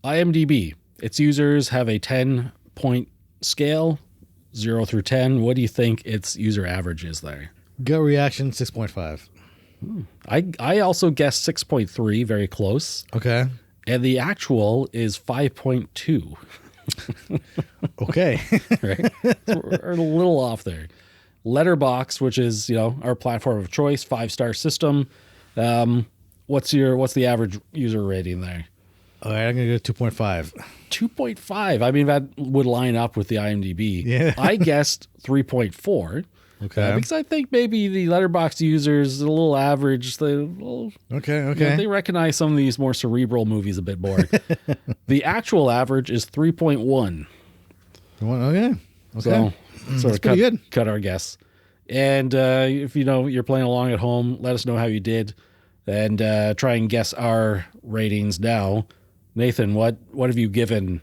S2: IMDb, its users have a 10-point scale, 0 through 10. What do you think its user average is there?
S1: Gut reaction, 6.5.
S2: I also guessed 6.3, very close.
S1: Okay.
S2: And the actual is 5.2.
S1: Okay.
S2: Right? So we're a little off there. Letterboxd, which is, our platform of choice, 5-star system. What's the average user rating there?
S1: All right, I'm going to go 2.5.
S2: 2.5. I mean, that would line up with the IMDb.
S1: Yeah.
S2: I guessed 3.4.
S1: Okay.
S2: Because I think maybe the Letterboxd users a little average.
S1: Okay.
S2: They recognize some of these more cerebral movies a bit more. The actual average is 3.1.
S1: Okay.
S2: So
S1: that's pretty good.
S2: Cut our guess. And if you're playing along at home, let us know how you did. And try and guess our ratings now. Nathan, what have you given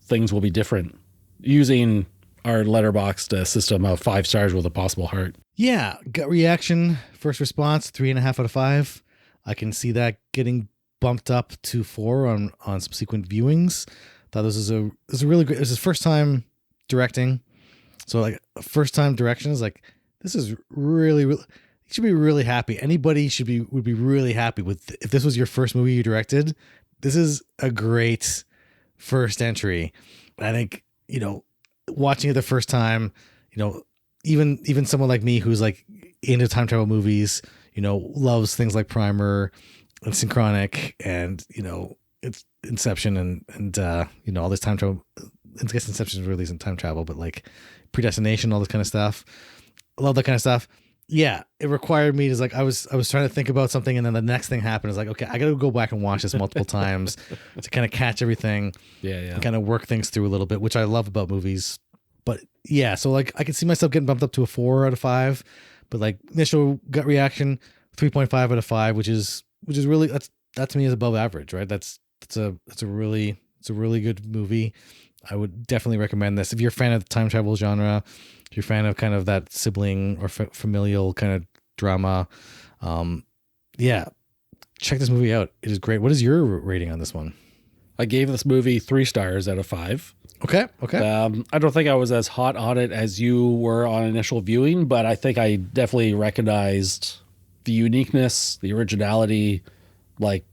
S2: Things Will Be Different using our Letterboxd system of 5 stars with a possible heart?
S1: Yeah, gut reaction, first response, 3.5 out of 5. I can see that getting bumped up to 4 on subsequent viewings. Thought this is a really great. This is first time directing, so first time direction is this is really. You should be really happy. Anybody would be really happy with if this was your first movie you directed. This is a great first entry. I think, watching it the first time, even someone like me who's into time travel movies, loves things like Primer and Synchronic and, it's Inception and all this time travel. I guess Inception really isn't time travel, but Predestination, all this kind of stuff. I love that kind of stuff. Yeah, it required me to I was trying to think about something, and then the next thing happened. It's okay, I got to go back and watch this multiple times to kind of catch everything.
S2: Yeah,
S1: and kind of work things through a little bit, which I love about movies. But yeah, so I can see myself getting bumped up to a 4 out of 5, but initial gut reaction, 3.5 out of 5, which is really that to me is above average, right? That's a really good movie. I would definitely recommend this if you're a fan of the time travel genre. If you're a fan of kind of that sibling or familial kind of drama, check this movie out. It is great. What is your rating on this one?
S2: I gave this movie 3 stars out of 5.
S1: Okay.
S2: I don't think I was as hot on it as you were on initial viewing, but I think I definitely recognized the uniqueness, the originality. But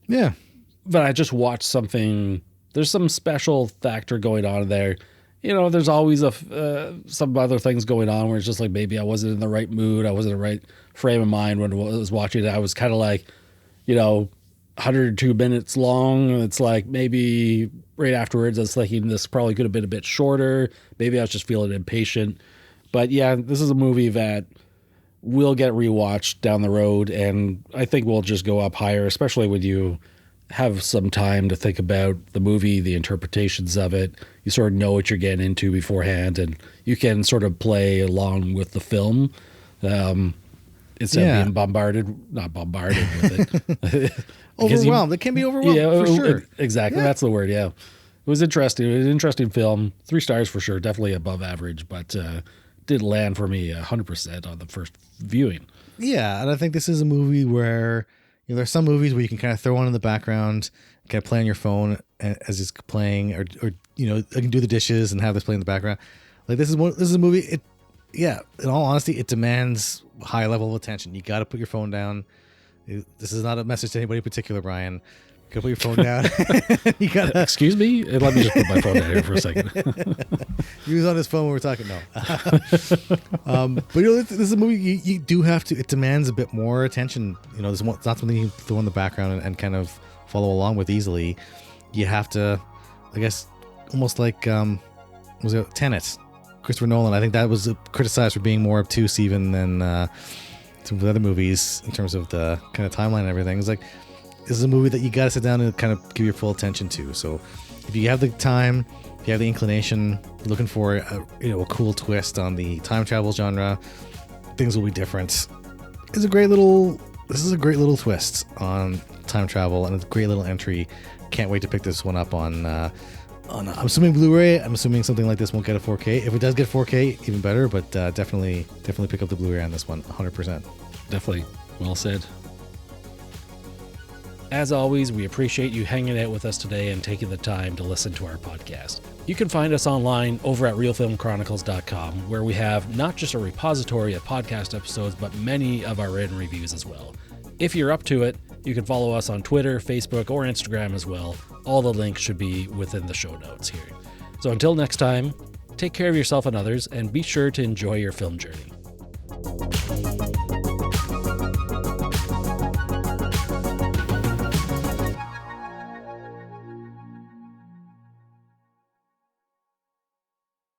S2: I just watched something. There's some special factor going on there. there's always some other things going on where it's just like maybe I wasn't in the right mood. I wasn't in the right frame of mind when I was watching it. I was kind of like, 102 minutes long. It's like maybe right afterwards, I was thinking this probably could have been a bit shorter. Maybe I was just feeling impatient. But yeah, this is a movie that will get rewatched down the road, and I think we'll just go up higher, especially when you have some time to think about the movie, the interpretations of it. You sort of know what you're getting into beforehand, and you can sort of play along with the film instead of being not bombarded with it.
S1: Overwhelmed. It can be overwhelmed, for sure.
S2: Exactly. Yeah. That's the word, yeah. It was interesting. It was an interesting film. 3 stars for sure. Definitely above average, but did land for me 100% on the first viewing.
S1: Yeah, and I think this is a movie where there's some movies where you can kind of throw on in the background, kind of play on your phone as it's playing, or I can do the dishes and have this play in the background. Like this is a movie. In all honesty, it demands a high level of attention. You got to put your phone down. This is not a message to anybody in particular, Brian. You gotta put your phone down. You gotta.
S2: Excuse me? Let me just put my phone down here for a second.
S1: He was on his phone when we were talking. No. But this is a movie you do have to. It demands a bit more attention. It's not something you can throw in the background and kind of follow along with easily. You have to, I guess, almost like was it Tenet? Christopher Nolan. I think that was criticized for being more obtuse even than some of the other movies in terms of the kind of timeline and everything. It's like, this is a movie that you got to sit down and kind of give your full attention to. So if you have the time, if you have the inclination, looking for a cool twist on the time travel genre, things will be different. This is a great little twist on time travel and a great little entry. Can't wait to pick this one up on I'm assuming Blu-ray. I'm assuming something like this won't get a 4K. If it does get 4K, even better, but definitely pick up the Blu-ray on this one, 100%.
S2: Definitely. Well said. As always, we appreciate you hanging out with us today and taking the time to listen to our podcast. You can find us online over at realfilmchronicles.com, where we have not just a repository of podcast episodes, but many of our written reviews as well. If you're up to it, you can follow us on Twitter, Facebook, or Instagram as well. All the links should be within the show notes here. So until next time, take care of yourself and others, and be sure to enjoy your film journey.